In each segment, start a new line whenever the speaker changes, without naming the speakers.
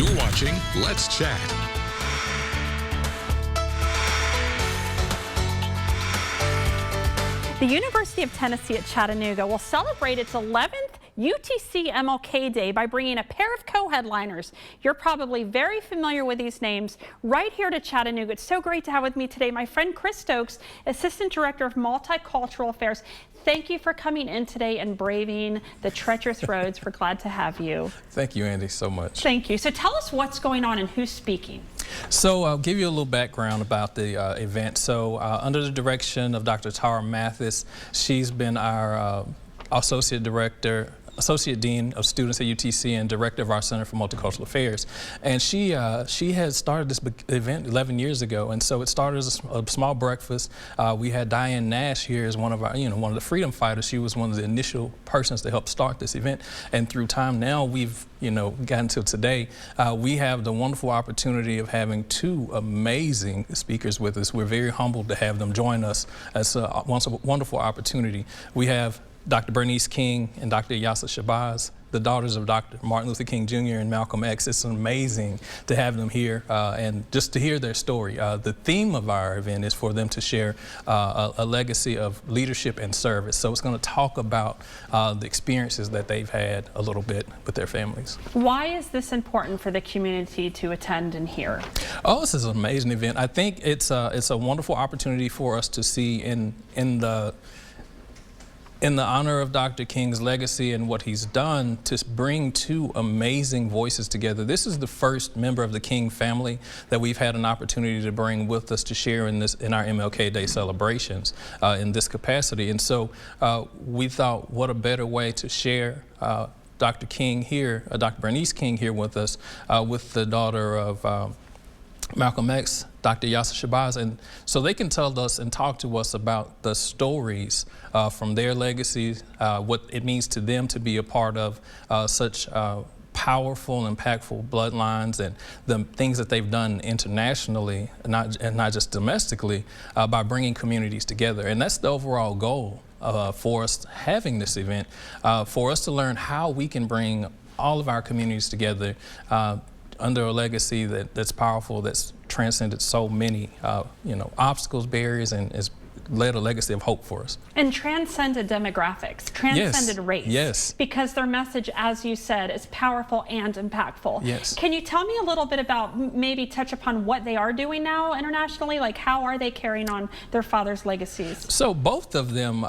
You're watching Let's Chat.
The University of Tennessee at Chattanooga will celebrate its 11th UTC MLK Day by bringing a pair of co-headliners. You're probably very familiar with these names right here to Chattanooga. It's so great to have with me today my friend Chris Stokes, Assistant Director of Multicultural Affairs. Thank you for coming in today and braving the treacherous roads. We're glad to have you.
Thank you, Andy, so much.
Thank you. So tell us what's going on and who's speaking.
So I'll give you a little background about the event. So under the direction of Dr. Tara Mathis, she's been our Associate Dean of Students at UTC and Director of our Center for Multicultural Affairs. And she had started this event 11 years ago, and so it started as a small breakfast. We had Diane Nash here as one of our, one of the freedom fighters. She was one of the initial persons to help start this event. And through time now, we've gotten to today. We have the wonderful opportunity of having two amazing speakers with us. We're very humbled to have them join us. It's a wonderful opportunity. We have Dr. Bernice King and Dr. Yasa Shabazz, the daughters of Dr. Martin Luther King Jr. and Malcolm X. It's amazing to have them here and just to hear their story. The theme of our event is for them to share a legacy of leadership and service. So it's going to talk about the experiences that they've had a little bit with their families.
Why is this important for the community to attend and hear?
Oh, this is an amazing event. I think it's a wonderful opportunity for us to see in the honor of Dr. King's legacy and what he's done to bring two amazing voices together. This is the first member of the King family that we've had an opportunity to bring with us to share in our MLK Day celebrations in this capacity. And so we thought, what a better way to share Dr. King here, Dr. Bernice King here with us, with the daughter of Malcolm X, Dr. Yasa Shabazz, and so they can tell us and talk to us about the stories from their legacies, what it means to them to be a part of such powerful and impactful bloodlines, and the things that they've done internationally, and not just domestically, by bringing communities together. And that's the overall goal for us having this event, for us to learn how we can bring all of our communities together under a legacy that's powerful, that's transcended so many obstacles, barriers, and has led a legacy of hope for us.
And transcended demographics, transcended race.
Yes.
Because their message, as you said, is powerful and impactful.
Yes.
Can you tell me a little bit about, maybe touch upon what they are doing now internationally? Like, how are they carrying on their father's legacies?
So both of them,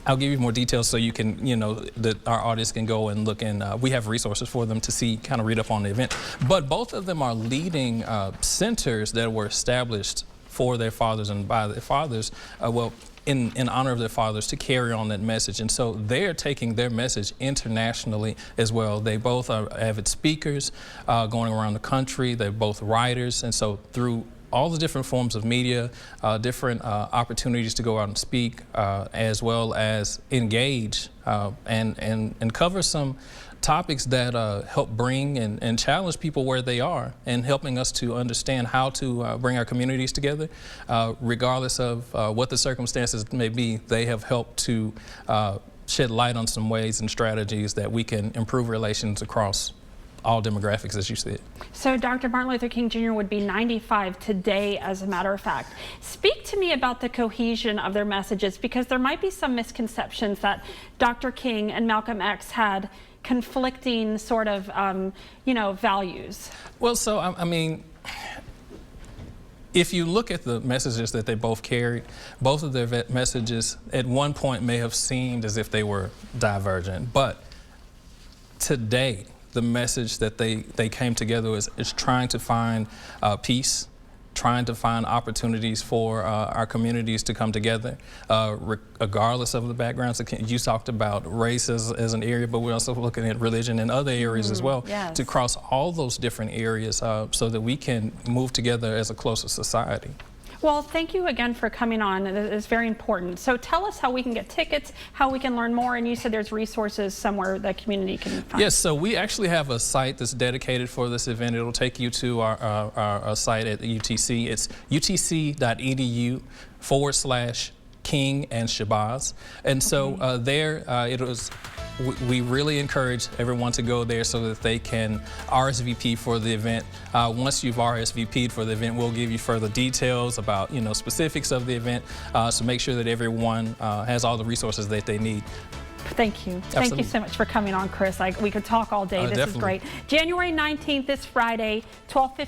I'll give you more details so you can, that our audience can go and look, and we have resources for them to see, kind of read up on the event. But both of them are leading centers that were established for their fathers and by their fathers, in honor of their fathers, to carry on that message. And so they're taking their message internationally as well. They both are avid speakers going around the country. They're both writers, and so through all the different forms of media, different opportunities to go out and speak, as well as engage and cover some topics that help bring and challenge people where they are, and helping us to understand how to bring our communities together, regardless of what the circumstances may be. They have helped to shed light on some ways and strategies that we can improve relations across all demographics, as you said.
So Dr. Martin Luther King Jr. would be 95 today, as a matter of fact. Speak to me about the cohesion of their messages, because there might be some misconceptions that Dr. King and Malcolm X had conflicting sort of, values.
Well, so, I mean, if you look at the messages that they both carried, both of their messages at one point may have seemed as if they were divergent, but today, the message that they came together is trying to find peace, trying to find opportunities for our communities to come together, regardless of the backgrounds. You talked about race as an area, but we're also looking at religion and other areas as well,
yes,
to cross all those different areas so that we can move together as a closer society.
Well, thank you again for coming on. It's very important. So tell us how we can get tickets, how we can learn more, and you said there's resources somewhere the community can find.
Yes, so we actually have a site that's dedicated for this event. It'll take you to our site at the UTC. It's utc.edu/20 King and Shabazz. And so we really encourage everyone to go there so that they can RSVP for the event. Once you've RSVP'd for the event, we'll give you further details about, specifics of the event, so make sure that everyone has all the resources that they need.
Thank you.
Absolutely.
Thank you so much for coming on, Chris. We could talk all day. This
Definitely.
is great. January 19th, this Friday, 12:15.